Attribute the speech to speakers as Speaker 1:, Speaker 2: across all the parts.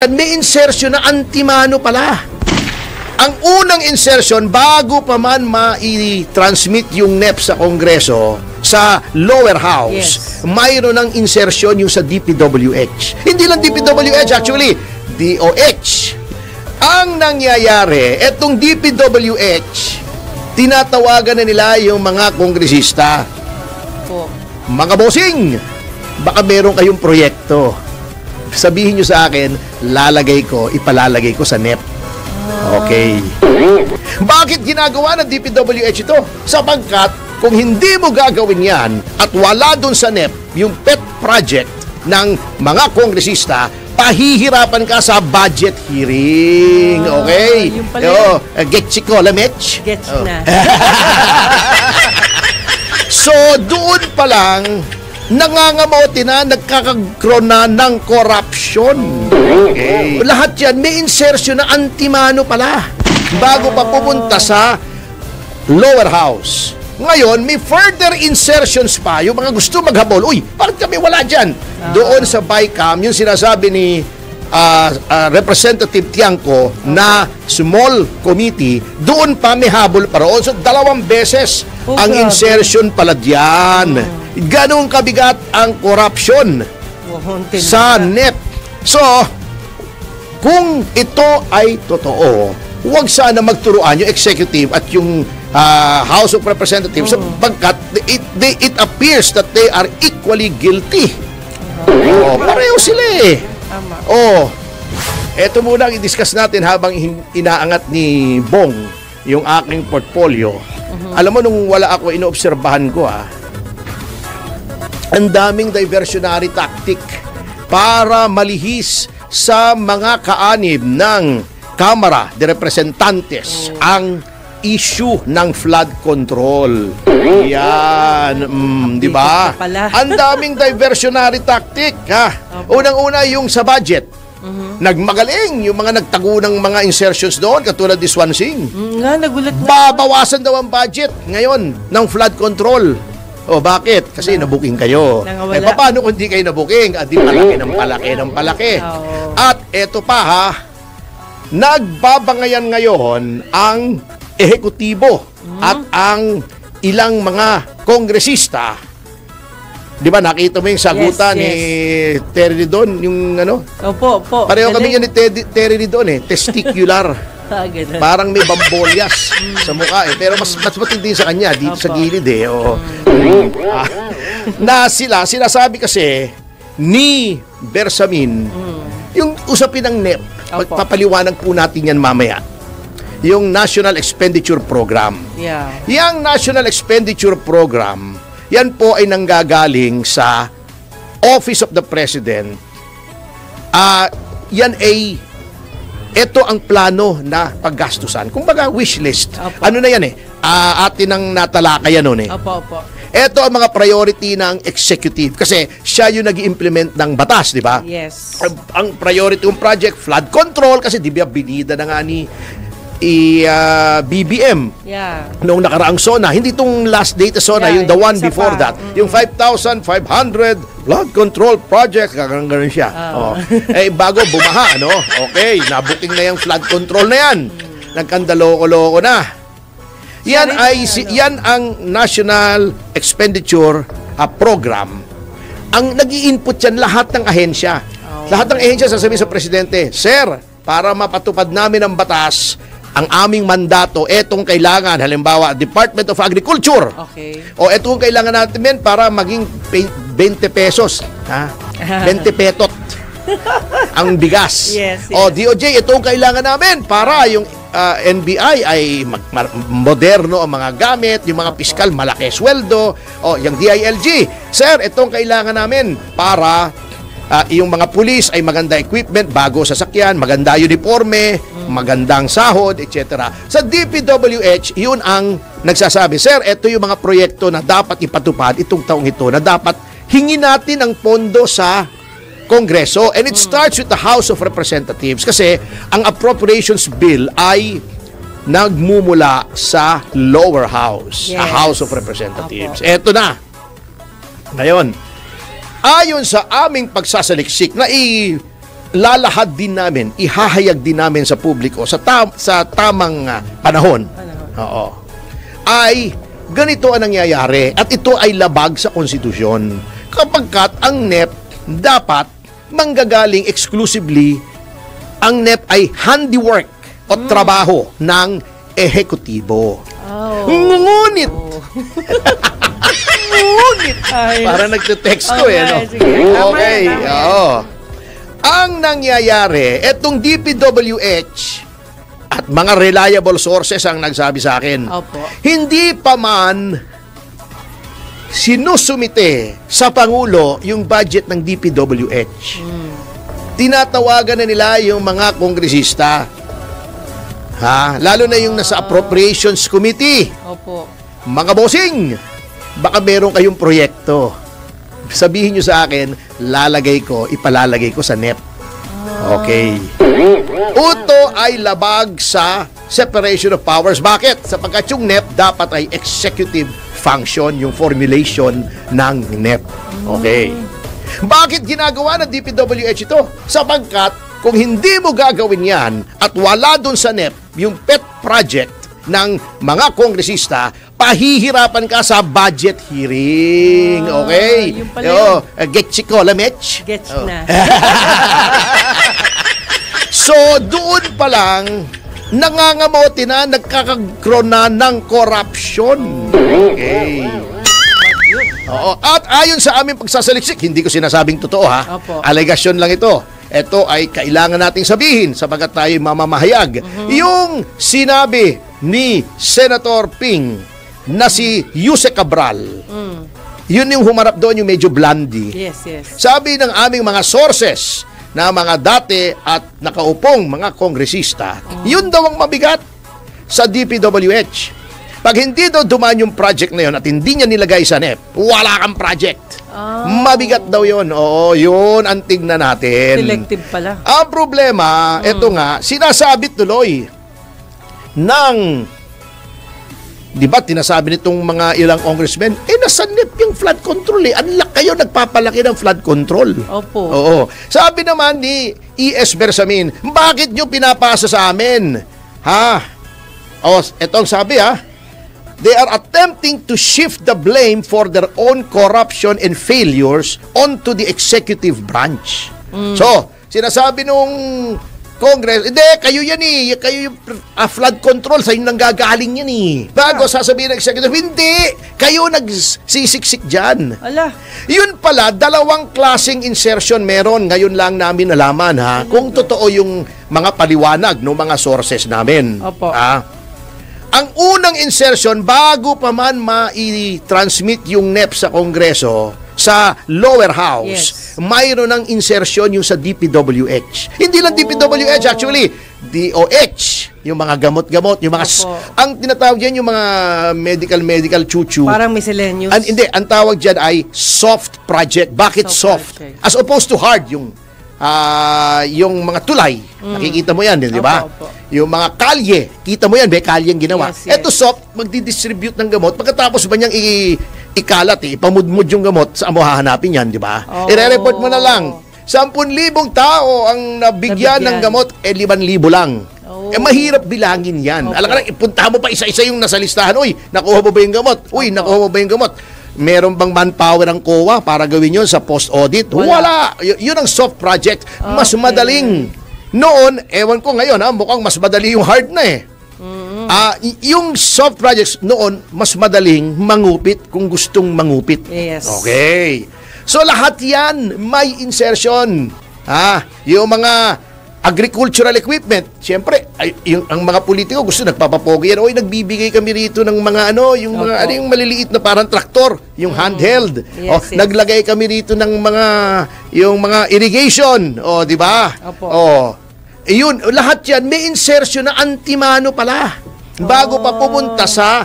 Speaker 1: May insertion na antimano pala. Ang unang insertion, bago pa man ma-transmit yung NEP sa Kongreso, sa lower house, mayroon ng insertion yung sa DPWH. Hindi lang DPWH, actually, DOH. Ang nangyayari, etong DPWH, tinatawagan na nila yung mga kongresista. Mga bossing, baka meron kayong proyekto. Sabihin nyo sa akin, ipalalagay ko sa NEP. Okay. Bakit ginagawa ng DPWH ito? Sapagkat kung hindi mo gagawin yan at wala dun sa NEP yung pet project ng mga kongresista, pahihirapan ka sa budget hearing. Okay? Getsi ko, lamech?
Speaker 2: Gets na.
Speaker 1: So, doon pa lang, nangangamote na, nagkakagkaroon na ng corruption. Okay. Lahat yan, may insertion na antimano pala bago pa pumunta sa lower house. Ngayon, may further insertions pa. Yung mga gusto maghabol, uy, bakit kami wala dyan? Doon sa BICAM, yung sinasabi ni Representative Tiangco na small committee, doon pa may habol pa roon. So, 2 beses ang insertion pala dyan. Ganong kabigat ang corruption sa NEP. So, kung ito ay totoo, huwag sana magturuan yung executive at yung House of Representatives sapagkat it appears that they are equally guilty. Pareho sila eh. Eto muna ang i-discuss natin habang inaangat ni Bong yung aking portfolio. Alam mo, nung wala ako, inoobserbahan ko ang daming diversionary tactic para malihis sa mga kaanib ng Kamara de Representantes ang issue ng flood control. Yan, di ba? Ang daming diversionary tactic, Unang-una yung sa budget. Nagmagaling yung mga nagtago ng mga insertions doon, katulad ni Swansing.
Speaker 2: Nagulat na.
Speaker 1: Babawasan daw ang budget ngayon ng flood control. Bakit? Kasi nabuking kayo. Paano kung di kayo nabuking? Di palaki ng palaki. At eto pa nagbabangayan ngayon ang ehekutibo at ang ilang mga kongresista. Di ba, nakita mo yung sagutan ni Terry Ridon, yung ano?
Speaker 2: Opo.
Speaker 1: Pareho kami yun ni Terry Ridon testicular. Parang may bambolyas sa mukha pero mas matindi sa kanya dito sa gilid na sinasabi kasi ni Bersamin yung usapin ng NEP. Papaliwanag po natin yan mamaya. Yung National Expenditure Program. Yang National Expenditure Program, yan po ay nanggagaling sa Office of the President. Yan ay ito ang plano na paggastusan. Kumbaga, wish list. Ano na yan atin ang natalakay yan Ito ang mga priority ng executive kasi siya yung nag-implement ng batas, di ba?
Speaker 2: Yes.
Speaker 1: Ang priority ng project, flood control, kasi di ba binida na nga ni BBM noong nakaraang SONA. Hindi itong last date SONA, yung the one before that. Yung 5,500 flood control project, gano'n siya. Bago bumaha, okay, nabuking na yung flood control na yan. Nagkandaloko-loko na. Yan ang National Expenditure Program. Ang nag-i-input yan lahat ng ahensya. Lahat ng ahensya sasabihin sa Presidente, Sir, para mapatupad namin ang batas, ang aming mandato, etong kailangan, halimbawa, Department of Agriculture. Etong kailangan natin para maging 20 pesos. 20 petot ang bigas. DOJ, itong kailangan namin para yung NBI ay moderno ang mga gamit, yung mga piskal malaki sweldo, yung DILG, Sir, itong kailangan namin para yung mga pulis ay maganda equipment, bago sasakyan, maganda uniforme, magandang sahod, etc. Sa DPWH, yun ang nagsasabi, Sir, ito yung mga proyekto na dapat ipatupad itong taong ito, na dapat hingin natin ang pondo sa Kongreso. And it starts with the House of Representatives kasi ang appropriations bill ay nagmumula sa lower house, sa House of Representatives. Eto na. Ngayon, ayon sa aming pagsasaliksik na lalahad din namin, ihahayag din namin sa publiko sa tamang panahon. Oo. Ay ganito ang nangyayari at ito ay labag sa konstitusyon. Kapagkat ang NEP dapat manggagaling exclusively, ang NEP ay handiwork o trabaho ng ehekutibo. Ngunit para nagte-texto no? Okay. Oo. Ang nangyayari, etong DPWH at mga reliable sources ang nagsabi sa akin, hindi pa man sinusumite sa Pangulo yung budget ng DPWH. Tinatawagan na nila yung mga kongresista. Lalo na yung nasa Appropriations Committee. Mga bossing, baka meron kayong proyekto. Sabihin nyo sa akin, ipalalagay ko sa NEP. Okay. Ito ay labag sa separation of powers. Bakit? Sapagkat yung NEP dapat ay executive function, yung formulation ng NEP. Okay. Bakit ginagawa ng DPWH ito? Sapagkat kung hindi mo gagawin yan at wala dun sa NEP, yung pet project ng mga kongresista, pahihirapan ka sa budget hearing. Okay?
Speaker 2: Yung pala
Speaker 1: Getchi ko, lamech?
Speaker 2: Gets na.
Speaker 1: So, doon pa lang, nangangamote na, nagkakagroon na ng corruption. Okay. Oo. At ayon sa aming pagsasaliksik, hindi ko sinasabing totoo Alegasyon lang ito. Ito ay kailangan nating sabihin sapagat tayo mamamahayag. Yung sinabi ni Senator Ping na si Yuse Cabral, yun yung humarap doon, yung medyo blandy.
Speaker 2: Yes.
Speaker 1: Sabi ng aming mga sources na mga dati at nakaupong mga kongresista, yun daw ang mabigat sa DPWH. Pag hindi daw dumaan yung project na yun at hindi niya nilagay sa NEP, wala kang project. Mabigat daw yun. Oo, yun ang tignan natin.
Speaker 2: Selective pala.
Speaker 1: Ang problema, ito nga, sinasabit tuloy ng, di ba, tinasabi nitong mga ilang congressmen, nasa NEP yung flood control kayo nagpapalaki ng flood control.
Speaker 2: Opo.
Speaker 1: Oo. Sabi naman ni E.S. Bersamin, bakit nyo pinapasa sa amin? Etong sabi they are attempting to shift the blame for their own corruption and failures onto the executive branch. So, sinasabi nung Congress, hindi, kayo yan kayo yung flood control, sa inyo nang gagaling yan Bago sasabihin ng executive, hindi, kayo nagsisiksik dyan. Yun pala, dalawang klaseng insertion meron. Ngayon lang namin nalaman kung totoo yung mga paliwanag ng mga sources namin.
Speaker 2: Opo.
Speaker 1: Ang unang insertion, bago pa man ma-transmit yung NEP sa Kongreso, sa lower house, mayroon ng insertion yung sa DPWH. Hindi lang DPWH, actually, DOH, yung mga gamot-gamot, yung mga, ang tinatawag dyan, yung mga medical chuchu.
Speaker 2: Parang miscellaneous.
Speaker 1: Hindi, ang tawag dyan ay soft project. Bakit soft? As opposed to hard, yung mga tulay, nakikita mo yan, di ba? Yung mga kalye, kita mo yan, may kalyeng ginawa. Eto soft, magdi-distribute ng gamot, pagkatapos ba niyang ikalat, ipamudmud yung gamot, saan mo hahanapin yan, di ba? I-report mo na lang, 10,000 tao ang nabigyan ng gamot, 5,000 lang. Mahirap bilangin yan. Alam ka lang, ipunta mo pa isa-isa yung nasa listahan, uy, nakuha mo ba yung gamot? Uy, nakuha mo ba yung gamot? Meron bang manpower ang COA para gawin yun sa post-audit? Wala. Yun ang soft project. Mas madaling. Noon, ewan ko ngayon, mukhang mas madali yung hard na yung soft projects noon, mas madaling mangupit kung gustong mangupit.
Speaker 2: Yes.
Speaker 1: Okay. So lahat yan, may insertion. Yung mga agricultural equipment, siyempre, ang mga politiko gusto nagpapapogi yan. Nagbibigay kami rito ng mga yung maliliit na parang traktor, yung handheld.
Speaker 2: Yes.
Speaker 1: Naglagay kami rito ng yung mga irrigation. Di ba? Yun, lahat yan, may insertion na antimano pala. Bago pa pumunta sa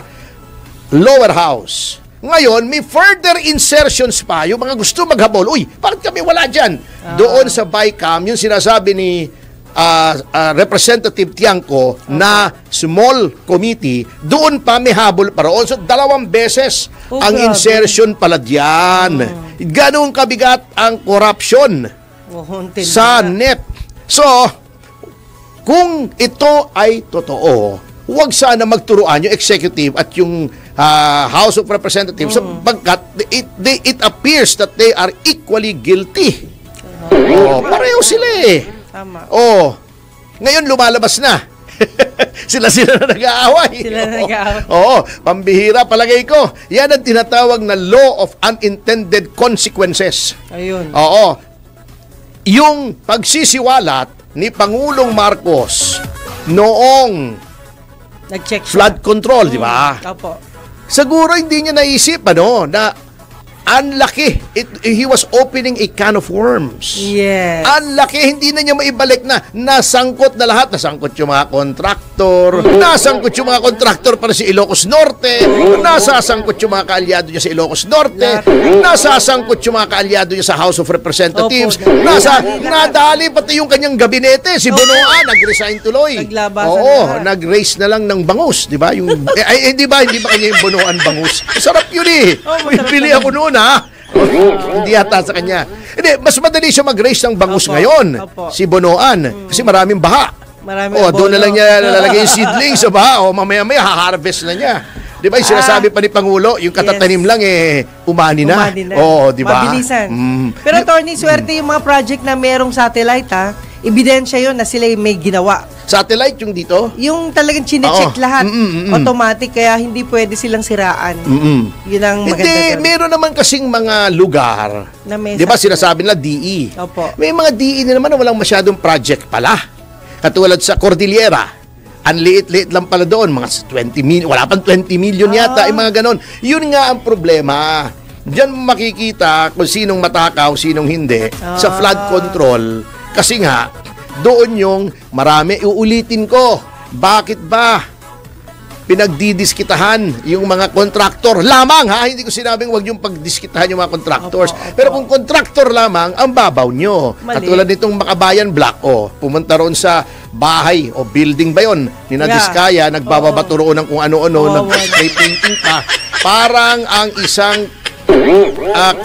Speaker 1: lower house. Ngayon, may further insertions pa. Yung mga gusto maghabol, bakit kami wala dyan? Doon sa BICAM, yung sinasabi ni Representative Tiangco na small committee, doon pa may habol pa roon. So, 2 beses ang insertion pala diyan. Ganun kabigat ang corruption sa net. So, kung ito ay totoo, huwag sana magturuan yung executive at yung House of Representatives sapagkat it appears that they are equally guilty. Pareho sila eh.
Speaker 2: Tama.
Speaker 1: Ngayon lumalabas na. Sila na nag-aaway. Oo, pambihira palagay ko. Yan ang tinatawag na law of unintended consequences.
Speaker 2: Ayun.
Speaker 1: Oo. Yung pagsisiwalat ni Pangulong Marcos noong
Speaker 2: nag-check
Speaker 1: flood control, di ba?
Speaker 2: Opo.
Speaker 1: Siguro hindi niya naisip na ang laki. He was opening a can of worms.
Speaker 2: Yes.
Speaker 1: Ang laki, hindi na niya maibalik na nasangkot na lahat. Nasangkot yung mga kontraktor. Nasangkot yung mga kontraktor para si Ilocos Norte. Nasasangkot yung mga kaalyado niya sa Ilocos Norte. Nasasangkot yung mga kaalyado niya sa House of Representatives. Nadali pati yung kanyang gabinete. Si Bonoan, nag-resign tuloy.
Speaker 2: Naglabasan
Speaker 1: nag-raise na lang ng bangus. Di ba? Hindi ba kanya yung Bonoan bangus? Masarap yun eh. Bili ako noon hindi yata sa kanya. Hindi, mas madali siya mag-raise ng bangus ngayon. Si Bonoan. Kasi maraming baha. Doon na lang niya lalagay yung seedling sa baha. Mamaya-maya, ha-harvest na niya. Di ba yung sinasabi pa ni Pangulo, yung katatanim lang umani na. Di ba?
Speaker 2: Mabilisan. Pero attorney, swerte yung mga project na merong satellite ebidensya yun na sila may ginawa.
Speaker 1: Satellite yung dito?
Speaker 2: Yung talagang chinecheck lahat. Automatic, kaya hindi pwede silang siraan. Yun ang maganda.
Speaker 1: Hindi, meron naman kasing mga lugar. Di ba sinasabi nila DE?
Speaker 2: Opo.
Speaker 1: May mga DE na naman na walang masyadong project pala. Katulad sa Cordillera. Ang liit-liit lang pala doon. Mga 20 million. Wala pang 20 million yata. Yung mga ganon. Yun nga ang problema. Diyan makikita kung sinong matakaw, sinong hindi. Sa flood control. Kasi nga, doon yung marami. Uulitin ko, bakit ba pinagdidiskitahan yung mga kontraktor lamang, hindi ko sinabing wag yung pagdiskitahan yung mga contractors. Pero kung kontraktor lamang, ang babaw nyo. Katulad nitong Makabayan Block, pumunta roon sa bahay o building ba yun ni Nadiskaya, nagbababato roon ng kung ano-ano, may painting pa. Parang ang isang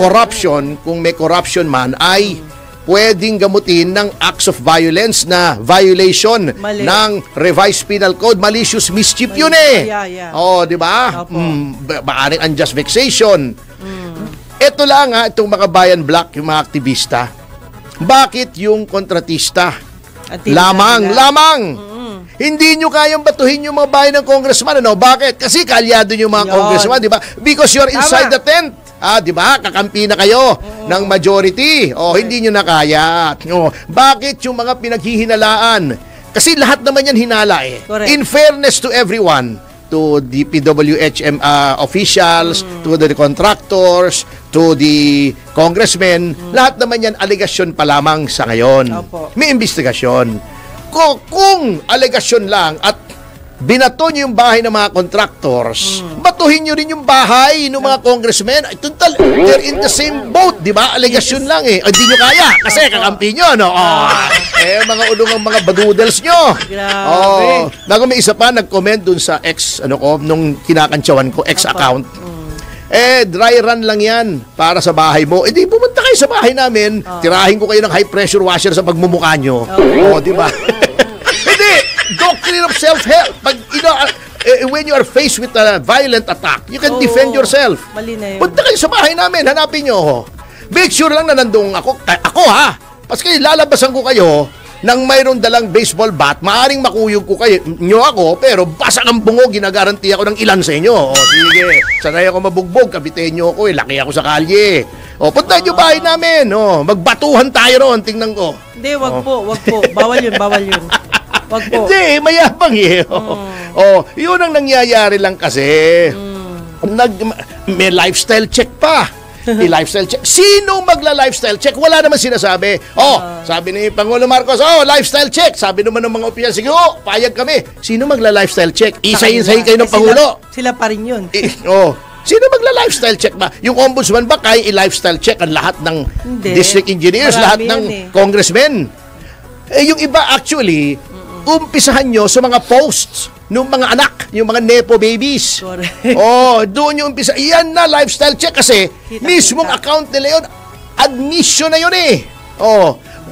Speaker 1: corruption, kung may corruption man, ay pwedeng gamutin ng acts of violence na violation ng revised penal code. Malicious mischief yun di ba? Maaring unjust vexation. Ito lang itong Makabayan Block, yung mga aktivista. Bakit yung kontratista? Lamang. Hindi nyo kayang batuhin yung mga bayan ng congressman. Bakit? Kasi kalyado nyo yung mga congressman, di ba? Because you're inside the tent. Di ba? Kakampi na kayo ng majority. Hindi nyo na kaya. Bakit yung mga pinaghihinalaan? Kasi lahat naman yan hinala In fairness to everyone, to the PWHM officials, to the contractors, to the congressmen, lahat naman yan aligasyon pa lamang sa ngayon. May investigasyon. Kung aligasyon lang at binato nyo yung bahay ng mga contractors, batuhin nyo rin yung bahay ng mga congressmen. They're in the same boat, di ba? Aligasyon lang Hindi nyo kaya, kasi kakampi nyo, mga ulungang mga badudels nyo. Grabe. May isa pa, nag-comment dun sa nung kinakantsawan ko, account. Dry run lang yan para sa bahay mo. Di pumunta kayo sa bahay namin, tirahin ko kayo ng high pressure washer sa pagmumukha nyo. Di ba? Doctrine of self-help. When you are faced with a violent attack, you can defend yourself.
Speaker 2: Mali na yun.
Speaker 1: Punta kayo sa bahay namin, hanapin nyo ako. Make sure lang na nandun ako. Paski lalabasan ko kayo nang mayroon dalang baseball bat, maaring makuyog ko nyo ako, pero basa ng bungo, ginagaranti ako ng ilan sa inyo. Sige, sanay ako mabugbog, kabitain nyo ako, laki ako sa kalye. Punta nyo bahay namin, magbatuhan tayo roon, tingnan ko.
Speaker 2: Hindi, wag po. Bawal yun. Wag po.
Speaker 1: Hindi, mayabang yun ang nangyayari lang kasi. May lifestyle check pa. May lifestyle check. Sino magla-lifestyle check? Wala naman sinasabi. Sabi ni Pangulo Marcos, lifestyle check. Sabi naman ng mga opisyal, sige, payag kami. Sino magla-lifestyle check? Isa-isahin kayo ng Pangulo.
Speaker 2: Sila pa rin yun.
Speaker 1: Sino magla-lifestyle check ba? Yung ombudsman ba kaya i-lifestyle check ang lahat ng district engineers, lahat ng congressmen? Yung iba actually, umpisahan nyo sa mga posts ng mga anak, yung mga nepo babies. Doon yung umpisa. Yan na lifestyle check kasi mismong account nila yun, admission na yun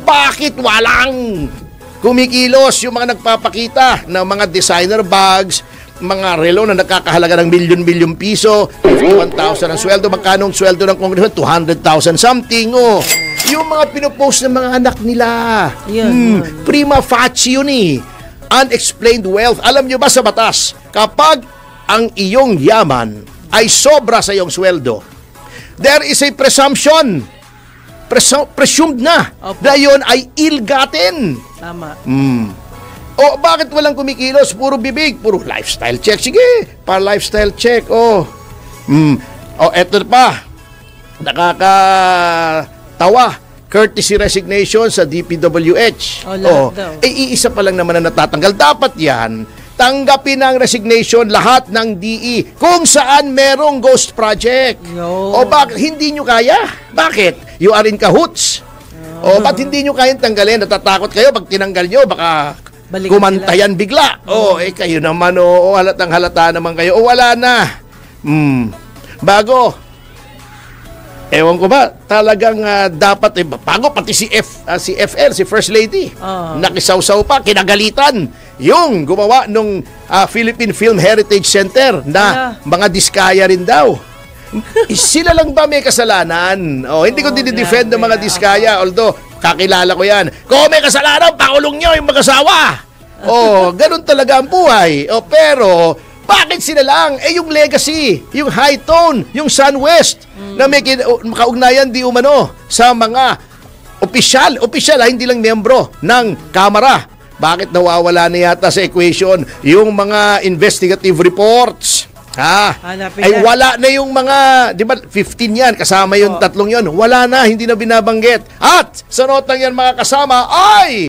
Speaker 1: bakit walang kumikilos yung mga nagpapakita ng mga designer bags, mga relo na nakakahalaga ng milyon-milyon piso, 51,000 ang sweldo, magkano ang sweldo ng congressman? 200,000 something, oh. Yung mga pinopost ng mga anak nila.
Speaker 2: Yun.
Speaker 1: Prima facie yun eh. Unexplained wealth. Alam nyo ba sa batas, kapag ang iyong yaman ay sobra sa iyong sweldo, there is a presumption, presumed na,
Speaker 2: Opo.
Speaker 1: na yun ay ill-gotten.
Speaker 2: Tama.
Speaker 1: O bakit walang kumikilos? Puro bibig, puro lifestyle check. Sige, pa lifestyle check. O eto pa. Nakakatawa. Courtesy resignation sa DPWH.
Speaker 2: Lahat daw.
Speaker 1: Iisa pa lang naman na natatanggal. Dapat yan, tanggapin ang resignation lahat ng DE kung saan merong ghost project.
Speaker 2: Yo.
Speaker 1: O bakit hindi nyo kaya? Bakit? You are in cahoots. O ba't hindi nyo kayang tanggalin? Natatakot kayo pag tinanggal nyo, baka
Speaker 2: Balikan
Speaker 1: kumantayan bigla. Kayo naman, halatang halata naman kayo. Wala na. Bago. Ewan ko ba, talagang dapat, bago pati si FL, si First Lady, nakisawsaw pa, kinagalitan yung gumawa nung Philippine Film Heritage Center na mga diskaya rin daw. Sila lang ba may kasalanan? Hindi ko dinidefend ng mga diskaya, although kakilala ko yan. Kung may kasalanan, pakulong nyo yung mag-asawa. Ganun talaga ang buhay. Pero bakit sila lang? Yung legacy, yung high tone, yung SunWest na may kaugnayan di umano sa mga opisyal, hindi lang miyembro ng Kamara. Bakit nawawala na yata sa equation yung mga investigative reports? Wala na yung mga, di ba, 15 yan, kasama yung tatlong yon. Wala na, hindi na binabanggit. At sa notang yan mga kasama ay